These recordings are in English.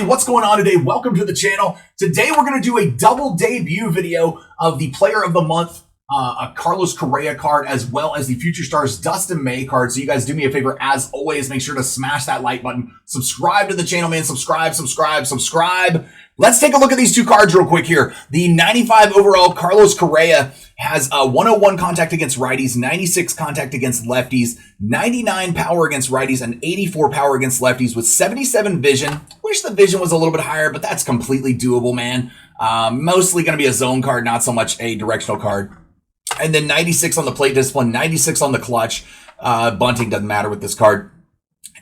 what's going on today? Welcome to the channel. Today we're going to do a double debut video of the Player of the Month, a Carlos Correa card, as well as the Future Stars Dustin May card. So you guys do me a favor, as always, make sure to smash that like button. Subscribe to the channel, man. Subscribe. Let's take a look at these two cards real quick here. The 95 overall Carlos Correa has a 101 contact against righties, 96 contact against lefties, 99 power against righties, and 84 power against lefties with 77 vision. Wish the vision was a little bit higher, but that's completely doable, man. Mostly going to be a zone card, not so much a directional card. And then 96 on the plate discipline, 96 on the clutch. Bunting doesn't matter with this card.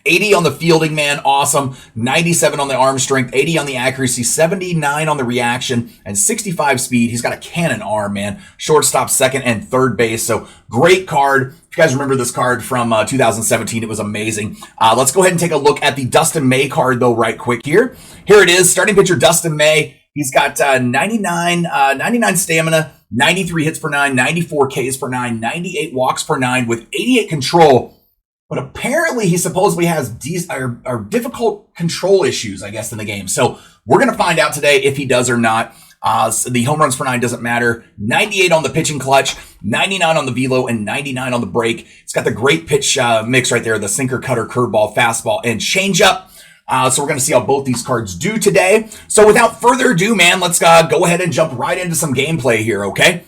80 on the fielding, man, awesome. 97 on the arm strength, 80 on the accuracy, 79 on the reaction, and 65 speed. He's got a cannon arm, man. Shortstop, second, and third base. So great card. If you guys remember this card from 2017, it was amazing. Let's go ahead and take a look at the Dustin May card, though, right quick here. Here it is, starting pitcher Dustin May. He's got 99 stamina, 93 hits per 9, 94 Ks per 9, 98 walks per 9 with 88 control. But apparently he supposedly has difficult control issues, I guess, in the game. So we're going to find out today if he does or not. So the home runs per 9 doesn't matter. 98 on the pitching clutch, 99 on the velo, and 99 on the break. It's got the great pitch mix right there, the sinker, cutter, curveball, fastball, and changeup. So we're going to see how both these cards do today. So without further ado, man, let's go ahead and jump right into some gameplay here, okay?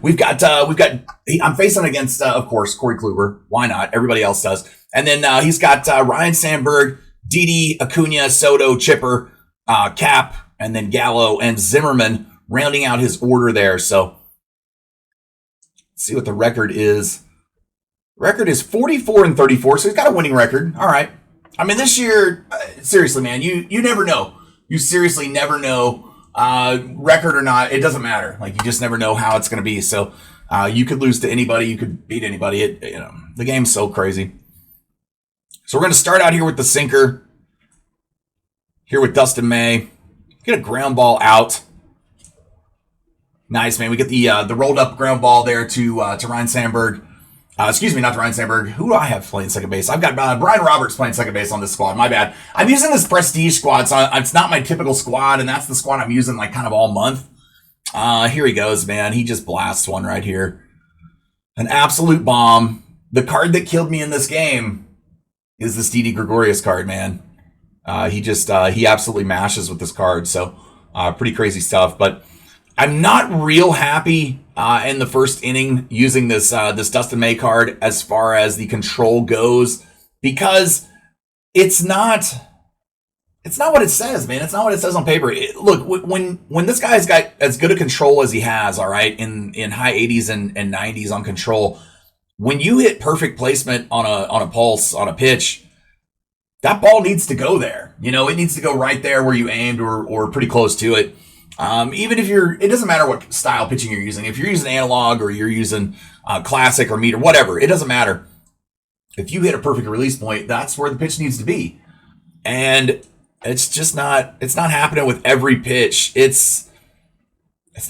We've got, I'm facing against, of course, Corey Kluber. Why not? Everybody else does. And then he's got Ryan Sandberg, Didi, Acuna, Soto, Chipper, Cap, and then Gallo and Zimmerman rounding out his order there. So let's see what the record is. Record is 44-34, so he's got a winning record. All right. I mean, this year, seriously, man, you never know. You seriously never know. Record or not, it doesn't matter. Like, you just never know how it's going to be. So you could lose to anybody, you could beat anybody. The game's so crazy. So we're going to start out here with the sinker. Here with Dustin May. Get a ground ball out. Nice, man. We get the rolled up ground ball there to Ryan Sandberg. Excuse me, not to Ryan Sandberg. Who do I have playing second base? I've got Brian Roberts playing second base on this squad. My bad. I'm using this prestige squad, so it's not my typical squad, and that's the squad I'm using like kind of all month. Here he goes, man. He just blasts one right here. An absolute bomb. The card that killed me in this game is this Didi Gregorius card, man. He absolutely mashes with this card, so pretty crazy stuff. But I'm not real happy in the first inning using this Dustin May card as far as the control goes, because it's not what it says, man. It's not what it says on paper. Look, when this guy's got as good a control as he has, all right, in high 80s and 90s on control, when you hit perfect placement on a pulse, on a pitch, that ball needs to go there. You know, it needs to go right there where you aimed or pretty close to it. Even if it doesn't matter what style pitching you're using. If you're using analog or you're using classic or meter, whatever, it doesn't matter. If you hit a perfect release point, that's where the pitch needs to be. And it's not happening with every pitch. It's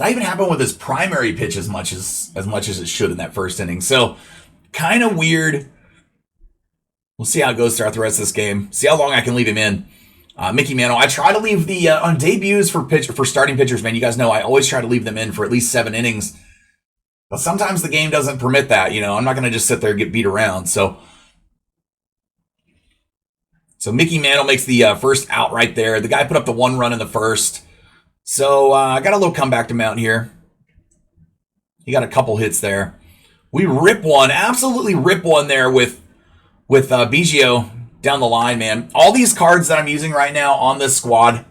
not even happening with his primary pitch as much as it should in that first inning. So kind of weird. We'll see how it goes throughout the rest of this game. See how long I can leave him in. Mickey Mantle, I try to leave the on debuts for starting pitchers, man. You guys know I always try to leave them in for at least 7 innings. But sometimes the game doesn't permit that. You know, I'm not going to just sit there and get beat around. So Mickey Mantle makes the first out right there. The guy put up the 1 run in the first. So I got a little comeback to mount here. He got a couple hits there. We rip one, absolutely rip one there with Biggio down the line, man. All these cards that I'm using right now on this squad,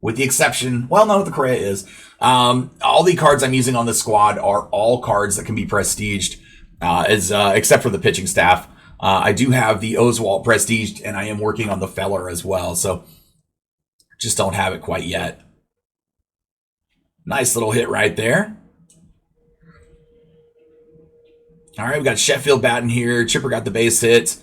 with the exception, well, no, the Correa is. All the cards I'm using on this squad are all cards that can be prestiged, except for the pitching staff. I do have the Oswalt prestiged, and I am working on the Feller as well, so just don't have it quite yet. Nice little hit right there. All right, we got Sheffield batting here. Chipper got the base hit.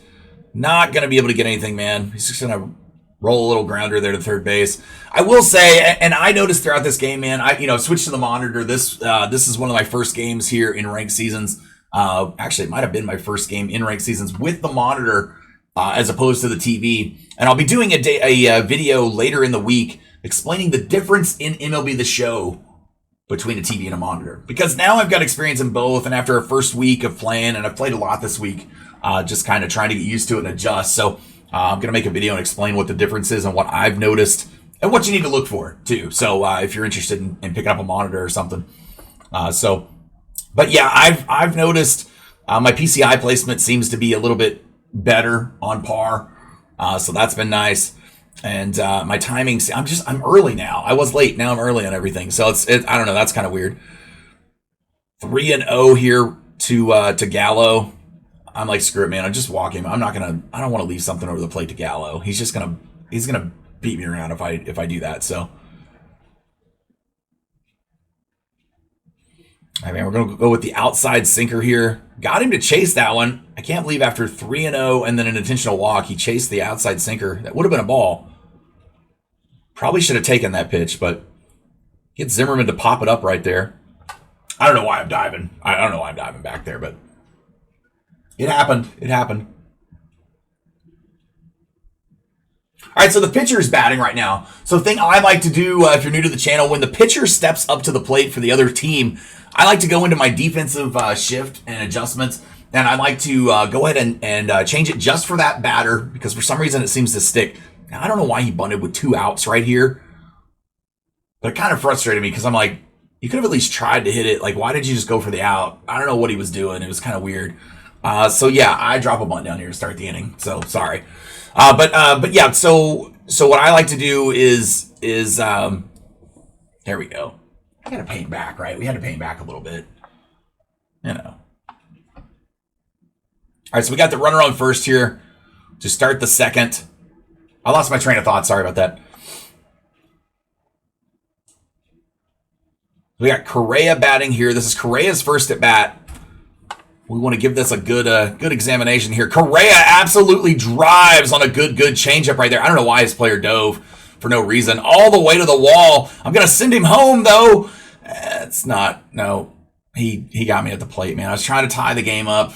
Not going to be able to get anything, man. He's just going to roll a little grounder there to third base. I will say, and I noticed throughout this game, man, I switched to the monitor. This is one of my first games here in ranked seasons. Actually, it might have been my first game in ranked seasons with the monitor. as opposed to the TV. And I'll be doing a video later in the week explaining the difference in MLB The Show between a TV and a monitor. Because now I've got experience in both, and after a first week of playing, and I've played a lot this week, just kind of trying to get used to it and adjust. So I'm going to make a video and explain what the difference is and what I've noticed and what you need to look for too. So if you're interested in picking up a monitor or something. But yeah, I've noticed my PCI placement seems to be a little bit better on par. So that's been nice. And my timing, I'm early now. I was late. Now I'm early on everything. So I don't know. That's kind of weird. 3-0 here to Gallo. I'm like, screw it, man. I just walk him. I don't want to leave something over the plate to Gallo. He's going to beat me around if I do that. So, I mean, we're going to go with the outside sinker here. Got him to chase that one. I can't believe after 3-0 and then an intentional walk, he chased the outside sinker. That would have been a ball. Probably should have taken that pitch, but get Zimmerman to pop it up right there. I don't know why I'm diving. I don't know why I'm diving back there, but it happened. It happened. All right, so the pitcher is batting right now. So the thing I like to do, if you're new to the channel, when the pitcher steps up to the plate for the other team, I like to go into my defensive shift and adjustments, and I like to go ahead and change it just for that batter, because for some reason it seems to stick. Now, I don't know why he bunted with 2 outs right here, but it kind of frustrated me because I'm like, you could have at least tried to hit it. Like, why did you just go for the out? I don't know what he was doing. It was kind of weird. So yeah, I drop a bunt down here to start the inning. So sorry. But yeah, so what I like to do is there we go. I got to pay him back, right? We had to pay him back a little bit, you know. All right, so we got the runner on first here to start the second. I lost my train of thought. Sorry about that. We got Correa batting here. This is Correa's first at bat. We want to give this a good examination here. Correa absolutely drives on a good changeup right there. I don't know why his player dove for no reason. All the way to the wall. I'm going to send him home, though. It's not. No. He got me at the plate, man. I was trying to tie the game up.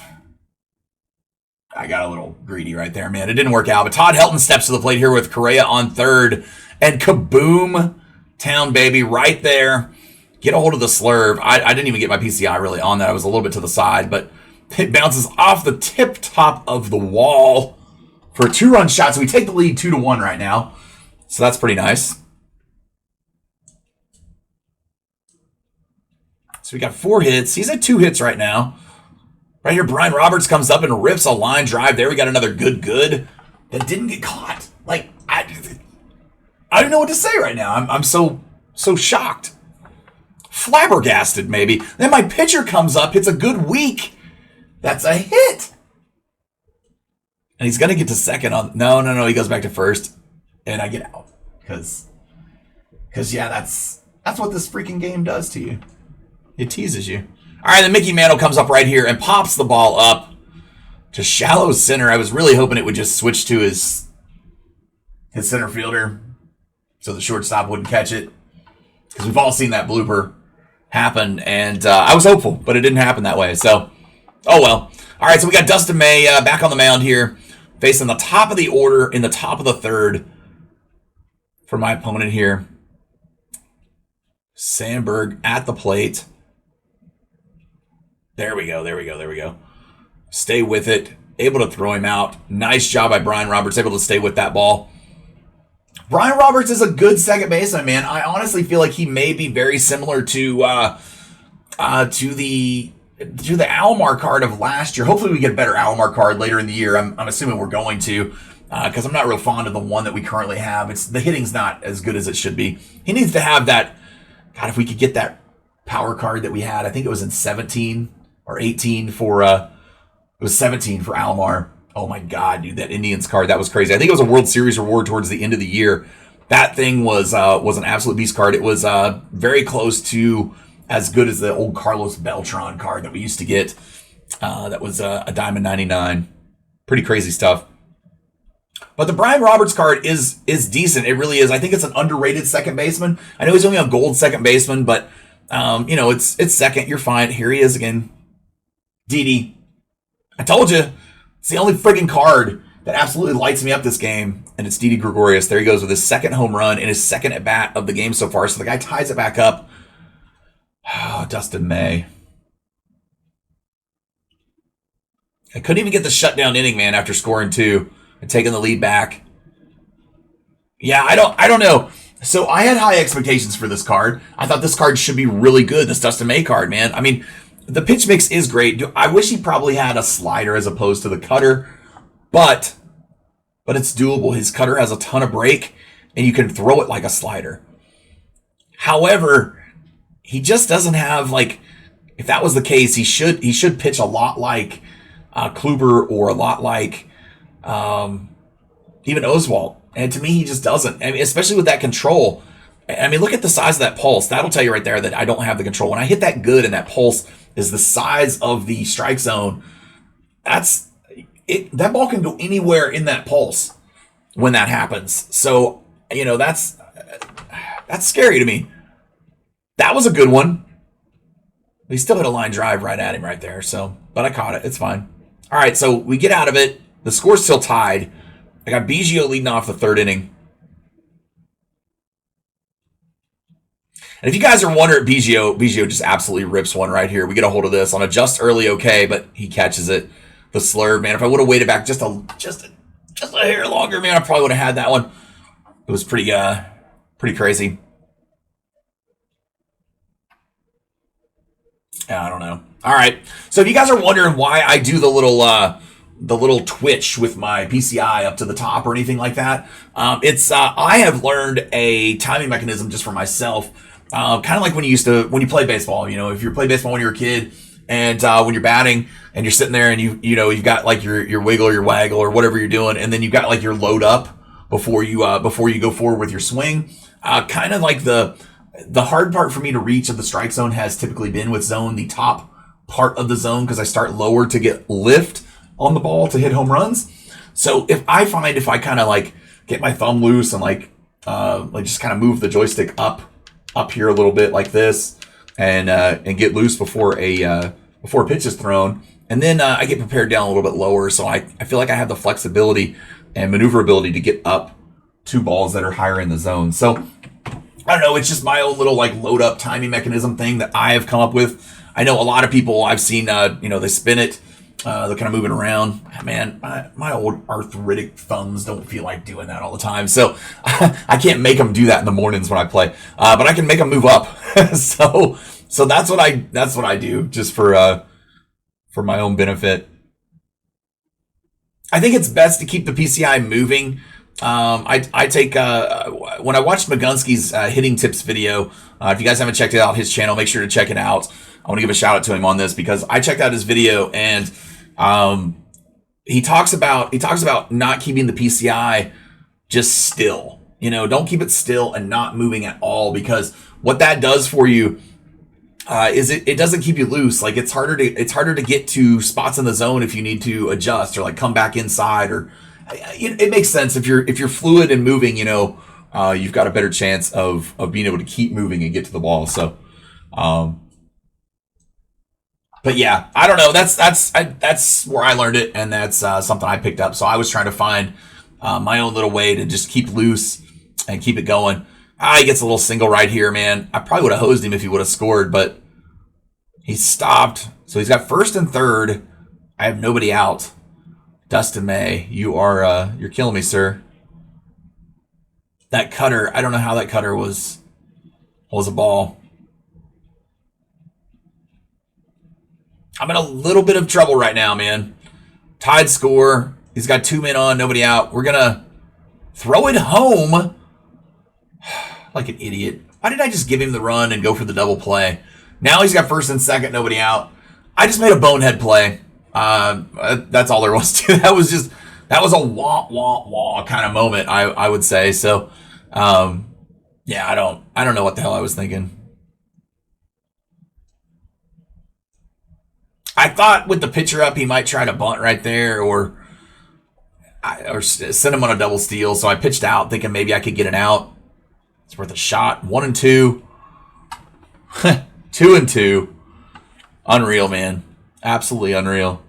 I got a little greedy right there, man. It didn't work out. But Todd Helton steps to the plate here with Correa on third. And kaboom town, baby, right there. Get a hold of the slurve. I didn't even get my PCI really on that. I was a little bit to the side, but it bounces off the tip top of the wall for a 2-run shot. So we take the lead 2-1 right now. So that's pretty nice. So we got 4 hits. He's at 2 hits right now. Right here, Brian Roberts comes up and rips a line drive. There we got another good that didn't get caught. Like, I don't know what to say right now. I'm so shocked. Flabbergasted, maybe. Then my pitcher comes up, hits a good weak. That's a hit. And he's going to get to second on... No. He goes back to first. And I get out. Because yeah, that's what this freaking game does to you. It teases you. All right, then Mickey Mantle comes up right here and pops the ball up to shallow center. I was really hoping it would just switch to his center fielder so the shortstop wouldn't catch it. Because we've all seen that blooper happen. And I was hopeful, but it didn't happen that way. So, oh well. All right, so we got Dustin May back on the mound here, facing the top of the order in the top of the third for my opponent here. Sandberg at the plate. There we go. Stay with it. Able to throw him out. Nice job by Brian Roberts. Able to stay with that ball. Brian Roberts is a good second baseman, man. I honestly feel like he may be very similar to the Alomar card of last year. Hopefully we get a better Alomar card later in the year. I'm assuming we're going to, because I'm not real fond of the one that we currently have. The hitting's not as good as it should be. He needs to have that. God, if we could get that power card that we had, I think it was in 17 or 18 for it was 17 for Alomar. Oh my God, dude, that Indians card, that was crazy. I think it was a World Series reward towards the end of the year. That thing was an absolute beast card. It was very close to as good as the old Carlos Beltran card that we used to get. That was a Diamond 99. Pretty crazy stuff. But the Brian Roberts card is decent. It really is. I think it's an underrated second baseman. I know he's only a gold second baseman, but it's second. You're fine. Here he is again. Didi. I told you. It's the only freaking card that absolutely lights me up this game, and it's Didi Gregorius. There he goes with his second home run and his second at bat of the game so far. So the guy ties it back up. Oh, Dustin May. I couldn't even get the shutdown inning, man, after scoring 2 and taking the lead back. Yeah, I don't know. So I had high expectations for this card. I thought this card should be really good, this Dustin May card, man. I mean, the pitch mix is great. I wish he probably had a slider as opposed to the cutter, but it's doable. His cutter has a ton of break, and you can throw it like a slider. However, he just doesn't have, like, if that was the case, he should pitch a lot like Kluber or a lot like even Oswalt. And to me, he just doesn't. I mean, especially with that control. I mean, look at the size of that pulse. That'll tell you right there that I don't have the control. When I hit that good and that pulse is the size of the strike zone, that's it. That ball can go anywhere in that pulse when that happens. So, you know, that's scary to me. That was a good one. He still hit a line drive right at him right there. So, but I caught it. It's fine. All right, so we get out of it. The score's still tied. I got Biggio leading off the third inning. And if you guys are wondering, Biggio just absolutely rips one right here. We get a hold of this on a just early okay, but he catches it. The slurve, man. If I would have waited back just a hair longer, man, I probably would have had that one. It was pretty crazy. Yeah, I don't know. All right. So if you guys are wondering why I do the little twitch with my PCI up to the top or anything like that, I have learned a timing mechanism just for myself. Kind of like when you play baseball. You know, if you played baseball when you were a kid, and when you're batting and you're sitting there and you've got like your wiggle or your waggle or whatever you're doing, and then you've got like your load up before you go forward with your swing. Kind of like the hard part for me to reach of the strike zone has typically been with zone, the top part of the zone, because I start lower to get lift on the ball to hit home runs. So if I kind of like get my thumb loose and like just kind of move the joystick up here a little bit like this, and get loose before a pitch is thrown, and then I get prepared down a little bit lower, so I feel like I have the flexibility and maneuverability to get up to balls that are higher in the zone. So I don't know, it's just my own little like load up timing mechanism thing that I have come up with. I know a lot of people I've seen, they spin it, they're kind of moving around. Man, my old arthritic thumbs don't feel like doing that all the time. So I can't make them do that in the mornings when I play, but I can make them move up. so that's what I do just for my own benefit. I think it's best to keep the PCI moving. I take when I watched Magunski's hitting tips video. If you guys haven't checked it out, his channel, make sure to check it out. I want to give a shout out to him on this because I checked out his video, and he talks about not keeping the PCI just still. You know, don't keep it still and not moving at all, because what that does for you is it doesn't keep you loose. Like it's harder to get to spots in the zone if you need to adjust or like come back inside, or it makes sense if you're fluid and moving. You know, you've got a better chance of being able to keep moving and get to the ball. So. But yeah, I don't know. That's where I learned it, and that's something I picked up. So I was trying to find my own little way to just keep loose and keep it going. He gets a little single right here, man. I probably would have hosed him if he would have scored, but he stopped. So he's got first and third. I have nobody out. Dustin May, you're killing me, sir. That cutter, I don't know how that cutter was a ball. I'm in a little bit of trouble right now, man. Tied score. He's got 2 men on, nobody out. We're going to throw it home. Like an idiot. Why did I just give him the run and go for the double play? Now he's got first and second, nobody out. I just made a bonehead play. That's all there was to it. That was a wah, wah, wah kind of moment, I would say. So, yeah, I don't know what the hell I was thinking. I thought with the pitcher up, he might try to bunt right there or send him on a double steal. So I pitched out thinking maybe I could get an out. It's worth a shot. 1-2. 2-2. Unreal, man. Absolutely unreal.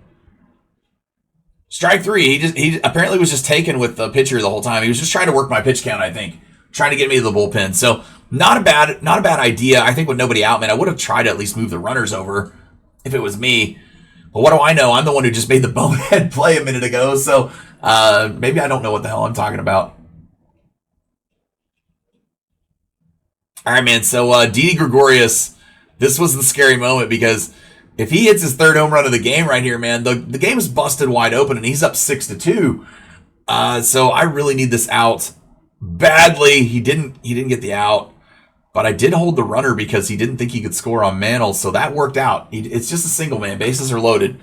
Strike three. He apparently was just taken with the pitcher the whole time. He was just trying to work my pitch count, I think. Trying to get me to the bullpen. So not a bad idea. I think with nobody out, man, I would have tried to at least move the runners over if it was me. But what do I know? I'm the one who just made the bonehead play a minute ago. So maybe I don't know what the hell I'm talking about. All right, man. So Didi Gregorius, this was the scary moment because if he hits his third home run of the game right here, man, the game is busted wide open and he's up 6-2. So I really need this out badly. He didn't get the out, but I did hold the runner because he didn't think he could score on Mantle, so that worked out. It's just a single, man. Bases are loaded.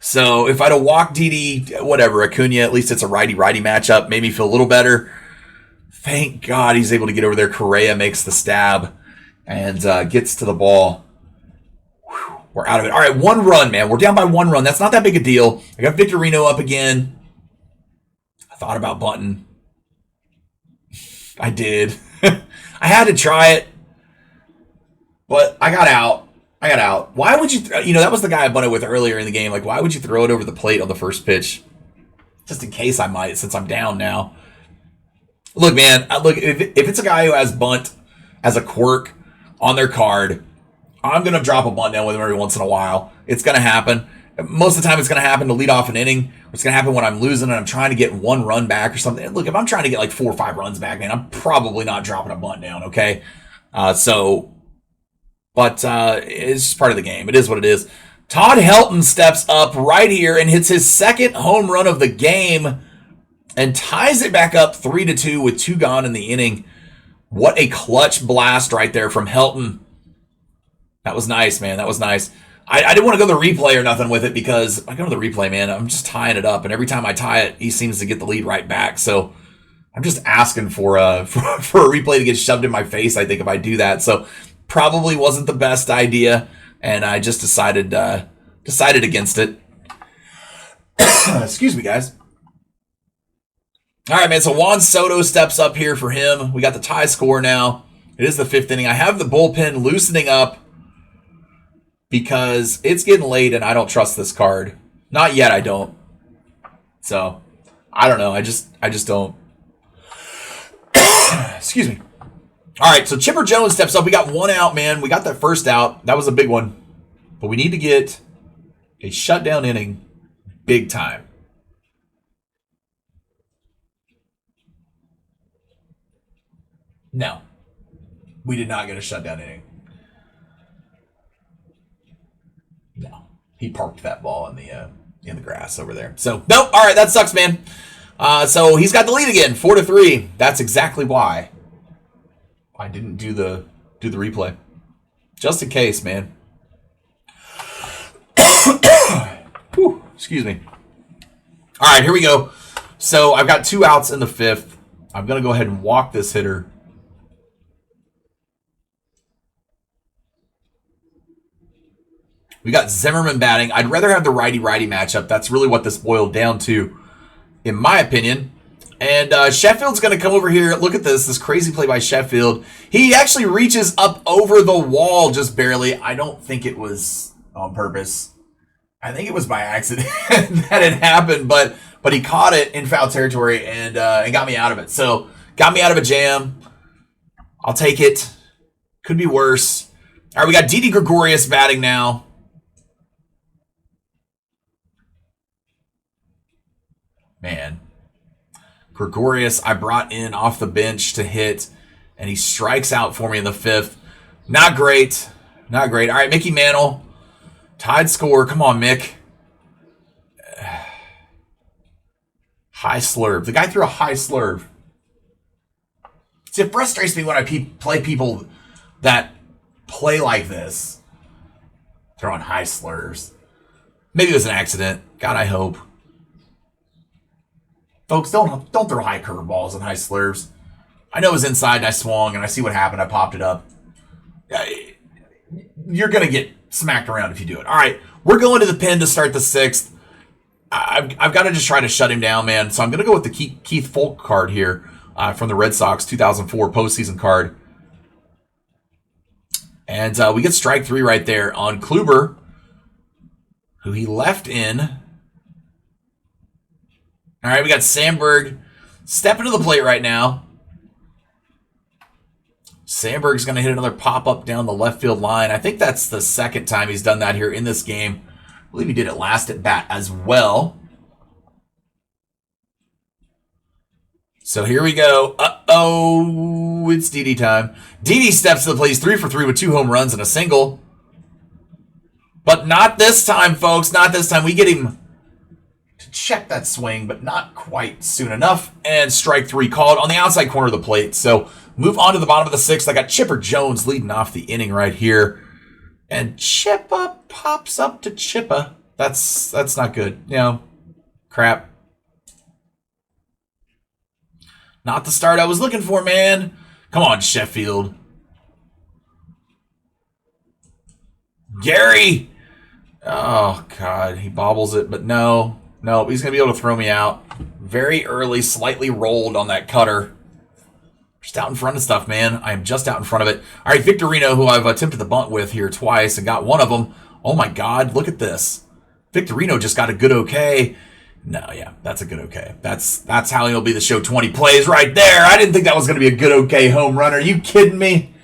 So if I'd have walked Didi, whatever, Acuna, at least it's a righty-righty matchup, made me feel a little better. Thank God he's able to get over there. Correa makes the stab and gets to the ball. Whew, we're out of it. All right, 1 run, man. We're down by 1 run. That's not that big a deal. I got Victorino up again. I thought about bunting. I did. I had to try it, but I got out. Why would you, that was the guy I bunted with earlier in the game. Like, why would you throw it over the plate on the first pitch? Just in case I might, since I'm down now. Look, man, if it's a guy who has bunt as a quirk on their card, I'm going to drop a bunt down with him every once in a while. It's going to happen. Most of the time it's going to happen to lead off an inning. It's going to happen when I'm losing and I'm trying to get 1 run back or something. Look, if I'm trying to get like 4 or 5 runs back, man, I'm probably not dropping a bunt down, okay? But it's just part of the game. It is what it is. Todd Helton steps up right here and hits his 2nd home run of the game and ties it back up 3-2 with 2 gone in the inning. What a clutch blast right there from Helton. That was nice, man. That was nice. I didn't want to go to the replay or nothing with it because I go to the replay, man, I'm just tying it up. And every time I tie it, he seems to get the lead right back. So I'm just asking for a replay to get shoved in my face, I think, if I do that. So probably wasn't the best idea. And I just decided against it. Excuse me, guys. All right, man. So Juan Soto steps up here for him. We got the tie score now. It is the 5th inning. I have the bullpen loosening up because it's getting late and I don't trust this card. Not yet, I don't. So, I don't know. I just don't. Excuse me. All right, so Chipper Jones steps up. We got 1 out, man. We got that first out. That was a big one. But we need to get a shutdown inning big time. No. We did not get a shutdown inning. No, he parked that ball in the grass over there. So nope. All right, that sucks, man. So he's got the lead again, 4-3. That's exactly why I didn't do the replay, just in case, man. Whew, excuse me. All right, here we go. So I've got 2 outs in the 5th. I'm gonna go ahead and walk this hitter. We got Zimmerman batting. I'd rather have the righty-righty matchup. That's really what this boiled down to, in my opinion. And Sheffield's going to come over here. Look at this crazy play by Sheffield. He actually reaches up over the wall just barely. I don't think it was on purpose. I think it was by accident that it happened, but he caught it in foul territory and got me out of it. So got me out of a jam. I'll take it. Could be worse. All right, we got Didi Gregorius batting now. Man, Gregorius, I brought in off the bench to hit, and he strikes out for me in the 5th. Not great. Not great. All right, Mickey Mantle. Tied score. Come on, Mick. High slurve. The guy threw a high slurve. See, it frustrates me when I play people that play like this. Throwing high slurves. Maybe it was an accident. God, I hope. Folks, don't throw high curveballs and high slurves. I know it was inside and I swung and I see what happened. I popped it up. You're going to get smacked around if you do it. All right, we're going to the pen to start the 6th. I've got to just try to shut him down, man. So I'm going to go with the Keith Folk card here from the Red Sox 2004 postseason card. And we get strike 3 right there on Kluber, who he left in All right, we got Sandberg stepping to the plate right now. Sandberg's going to hit another pop-up down the left field line. I think that's the second time he's done that here in this game. I believe he did it last at bat as well. So here we go. Uh-oh, it's Didi time. Didi steps to the plate. He's 3 for 3 with 2 home runs and a single. But not this time, folks. Not this time. We get him to check that swing, but not quite soon enough. And strike 3 called on the outside corner of the plate. So move on to the bottom of the 6th. I got Chipper Jones leading off the inning right here. And Chippa pops up to Chippa. That's not good. You know, crap. Not the start I was looking for, man. Come on, Sheffield. Gary. Oh, God. He bobbles it, but no. No, he's going to be able to throw me out. Very early, slightly rolled on that cutter. Just out in front of stuff, man. I am just out in front of it. All right, Victorino, who I've attempted the bunt with here twice and got one of them. Oh, my God. Look at this. Victorino just got a good okay. No, yeah, that's a good okay. That's how he'll be the show 20 plays right there. I didn't think that was going to be a good okay home run. Are you kidding me?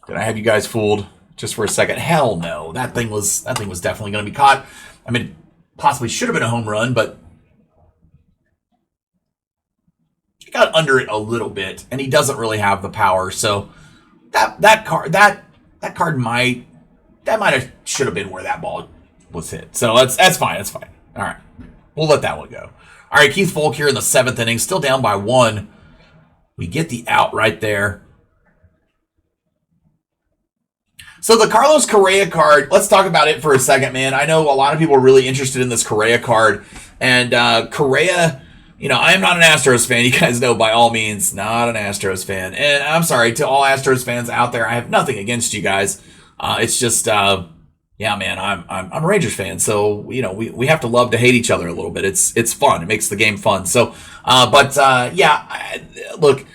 Did I have you guys fooled just for a second? Hell no. That thing was definitely going to be caught. I mean, it possibly should have been a home run, but he got under it a little bit, and he doesn't really have the power. So that card might have should have been where that ball was hit. So that's fine. That's fine. All right. We'll let that one go. All right, Keith Folk here in the 7th inning, still down by 1. We get the out right there. So the Carlos Correa card, let's talk about it for a second, man. I know a lot of people are really interested in this Correa card. And Correa, you know, I am not an Astros fan. You guys know by all means, not an Astros fan. And I'm sorry to all Astros fans out there. I have nothing against you guys. It's just... yeah, man, I'm a Rangers fan, so you know we have to love to hate each other a little bit. It's fun. It makes the game fun. So, look,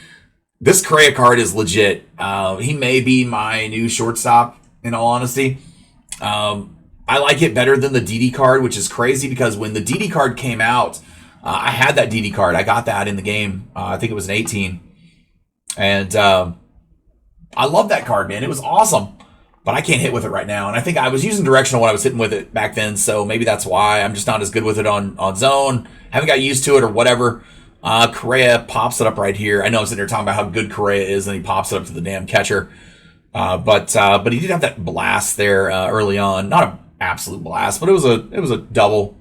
this Correa card is legit. He may be my new shortstop. In all honesty, I like it better than the Didi card, which is crazy because when the Didi card came out, I had that Didi card. I got that in the game. I think it was an 18, and I love that card, man. It was awesome. But I can't hit with it right now. And I think I was using directional when I was hitting with it back then. So maybe that's why I'm just not as good with it on zone. Haven't got used to it or whatever. Correa pops it up right here. I know I'm sitting here talking about how good Correa is, and he pops it up to the damn catcher. But he did have that blast there early on. Not an absolute blast, but it was a double,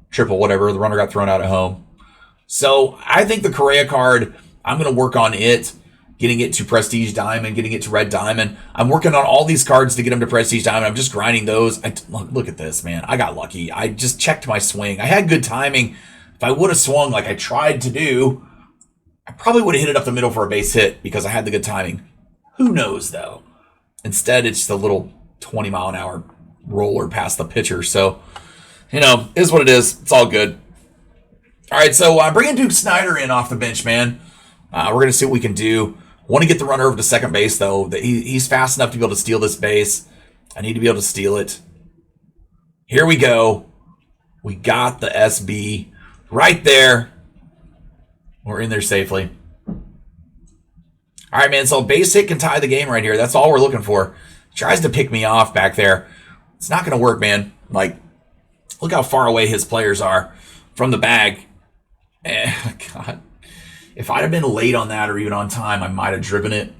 triple, whatever. The runner got thrown out at home. So I think the Correa card, I'm going to work on it. Getting it to Prestige Diamond, getting it to Red Diamond. I'm working on all these cards to get them to Prestige Diamond. I'm just grinding those. Look at this, man. I got lucky. I just checked my swing. I had good timing. If I would have swung like I tried to do, I probably would have hit it up the middle for a base hit because I had the good timing. Who knows, though? Instead, it's just a little 20-mile-an-hour roller past the pitcher. So, you know, it is what it is. It's all good. All right, so I'm bringing Duke Snider in off the bench, man. We're going to see what we can do. Want to get the runner over to second base, though. He's fast enough to be able to steal this base. I need to be able to steal it. Here we go. We got the SB right there. We're in there safely. All right, man. So a base hit can tie the game right here. That's all we're looking for. Tries to pick me off back there. It's not going to work, man. Like, look how far away his players are from the bag. God. If I'd have been late on that or even on time, I might have driven it.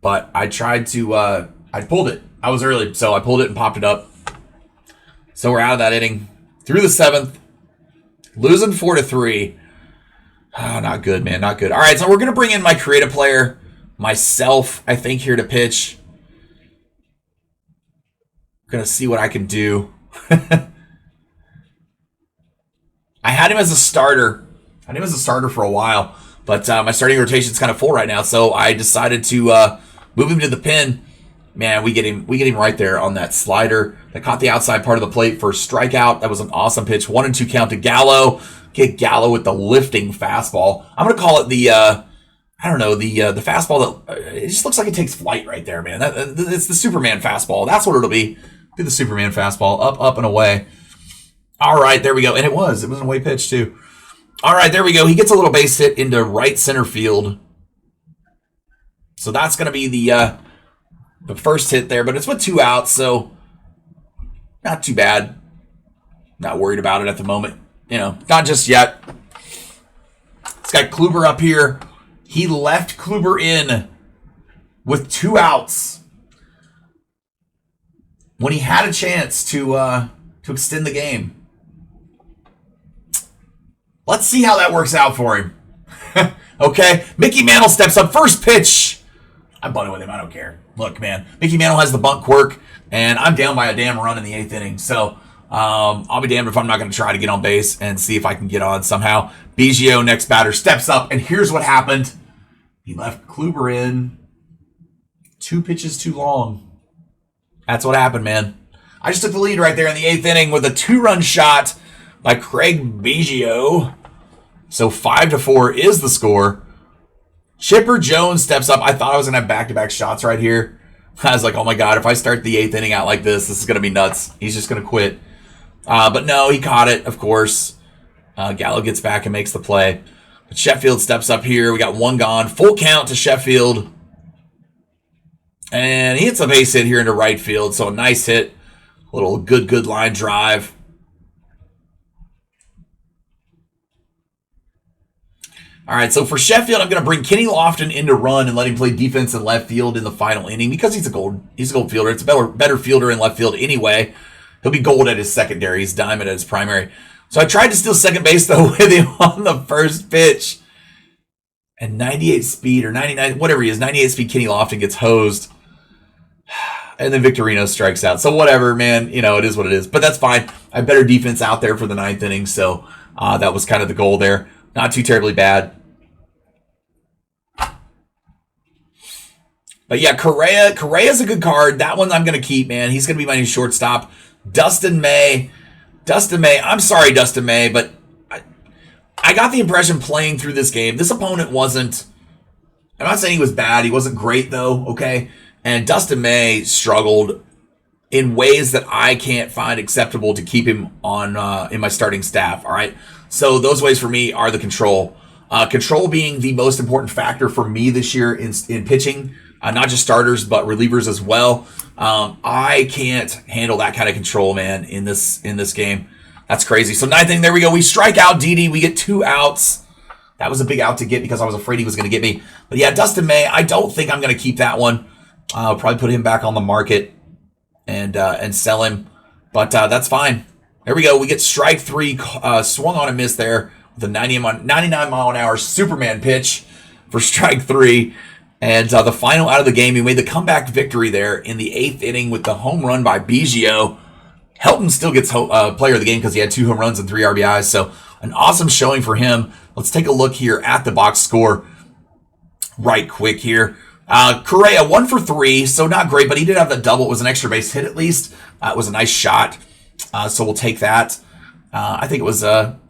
But I tried to, I pulled it. I was early, so I pulled it and popped it up. So we're out of that inning. Through the 7th. Losing 4-3. Oh, not good, man. Not good. All right, so we're going to bring in my creative player, myself, I think, here to pitch. Going to see what I can do. I had him as a starter. I knew he was a starter for a while, but my starting rotation is kind of full right now, so I decided to move him to the pin. Man, we get him right there on that slider that caught the outside part of the plate for a strikeout. That was an awesome pitch. 1-2 count to Gallo. Get Gallo with the lifting fastball. I'm gonna call it the the fastball that it just looks like it takes flight right there, man. It's the Superman fastball. That's what it'll be. Be the Superman fastball, up and away. All right, there we go, and it was an away pitch too. All right, there we go. He gets a little base hit into right center field. So that's going to be the first hit there, but it's with 2 outs, so not too bad. Not worried about it at the moment. You know, not just yet. It's got Kluber up here. He left Kluber in with 2 outs when he had a chance to extend the game. Let's see how that works out for him. Okay, Mickey Mantle steps up. First pitch. I'm bunting with him. I don't care. Look, man, Mickey Mantle has the bunt quirk, and I'm down by a damn run in the 8th inning. So I'll be damned if I'm not going to try to get on base and see if I can get on somehow. Biggio, next batter, steps up, and here's what happened. He left Kluber in 2 pitches too long. That's what happened, man. I just took the lead right there in the 8th inning with a 2-run shot by Craig Biggio. So 5-4 is the score. Chipper Jones steps up. I thought I was going to have back-to-back shots right here. I was like, oh my God, if I start the 8th inning out like this is going to be nuts. He's just going to quit. But no, he caught it, of course. Gallo gets back and makes the play. But Sheffield steps up here. We got 1 gone. Full count to Sheffield. And he hits a base hit here into right field. So a nice hit. A little good line drive. All right, so for Sheffield, I'm going to bring Kenny Lofton in to run and let him play defense in left field in the final inning because he's a gold fielder. It's a better fielder in left field anyway. He'll be gold at his secondary. He's diamond at his primary. So I tried to steal second base, though, with him on the first pitch. And 98 speed, or 99, whatever he is, 98 speed Kenny Lofton gets hosed. And then Victorino strikes out. So whatever, man. You know, it is what it is. But that's fine. I have better defense out there for the 9th inning. So that was kind of the goal there. Not too terribly bad. But yeah, Correa's a good card. That one I'm going to keep, man. He's going to be my new shortstop. Dustin May. I'm sorry, Dustin May, but I got the impression playing through this game, this opponent wasn't, I'm not saying he was bad. He wasn't great, though, okay? And Dustin May struggled in ways that I can't find acceptable to keep him on in my starting staff, all right? So those ways for me are the control. Control being the most important factor for me this year in pitching. Not just starters, but relievers as well. I can't handle that kind of control, man, in this game. That's crazy. So 9th inning, there we go. We strike out Didi. We get 2 outs. That was a big out to get because I was afraid he was going to get me. But yeah, Dustin May, I don't think I'm going to keep that one. I'll probably put him back on the market and sell him. But that's fine. There we go. We get strike 3. Swung on and missed there with a 99 mile an hour Superman pitch for strike 3. And the final out of the game, he made the comeback victory there in the 8th inning with the home run by Biggio. Helton still gets player of the game because he had 2 home runs and 3 RBIs. So an awesome showing for him. Let's take a look here at the box score right quick here. Correa 1 for 3, so not great, but he did have the double. It was an extra base hit at least. It was a nice shot, so we'll take that. I think it was a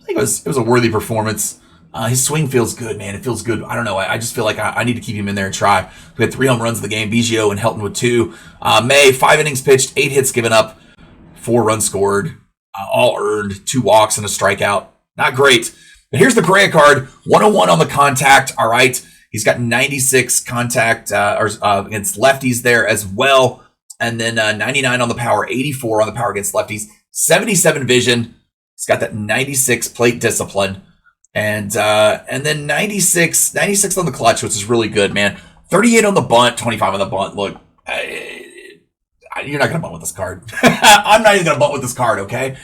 worthy performance. His swing feels good, man. It feels good. I don't know. I just feel like I need to keep him in there and try. We had 3 home runs in the game. Biggio and Helton with 2. May 5 innings pitched, 8 hits given up, 4 runs scored, all earned, 2 walks and a strikeout. Not great. But here's the Correa card. 101 on the contact. All right. He's got 96 contact against lefties there as well. And then 99 on the power, 84 on the power against lefties, 77 vision. He's got that 96 plate discipline. And then 96 on the clutch, which is really good, man. 38 on the bunt, 25 on the bunt. Look, you're not going to bunt with this card. I'm not even going to bunt with this card, okay?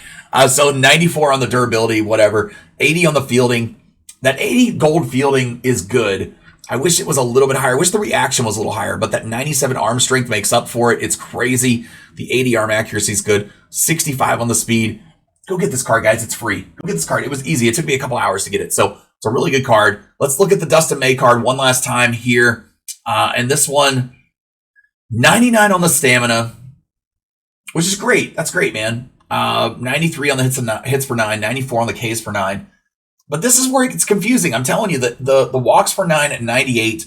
So 94 on the durability, whatever. 80 on the fielding. That 80 gold fielding is good. I wish it was a little bit higher. I wish the reaction was a little higher, but that 97 arm strength makes up for it. It's crazy. The 80 arm accuracy is good. 65 on the speed. Go get this card, guys. It's free. Go get this card. It was easy. It took me a couple hours to get it. So it's a really good card. Let's look at the Dustin May card one last time here. And this one, 99 on the stamina, which is great. That's great, man. 93 on the hits for 9, 94 on the Ks for 9. But this is where it gets confusing. I'm telling you that the walks for 9 at 98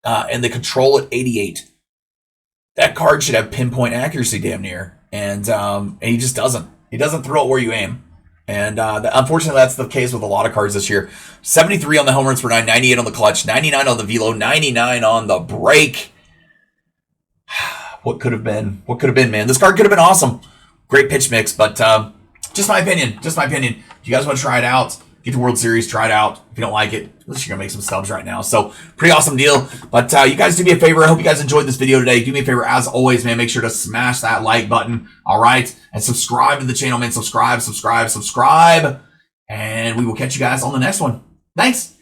and the control at 88. That card should have pinpoint accuracy damn near. And he just doesn't. He doesn't throw it where you aim. And unfortunately, that's the case with a lot of cards this year. 73 on the home runs per 9, 98 on the clutch, 99 on the velo, 99 on the break. What could have been? What could have been, man? This card could have been awesome. Great pitch mix, but just my opinion. Just my opinion. If you guys want to try it out, get the World Series, try it out. If you don't like it, at least you're going to make some stubs right now. So, pretty awesome deal. But you guys do me a favor. I hope you guys enjoyed this video today. Do me a favor, as always, man. Make sure to smash that like button, all right? And subscribe to the channel, man. Subscribe. And we will catch you guys on the next one. Thanks.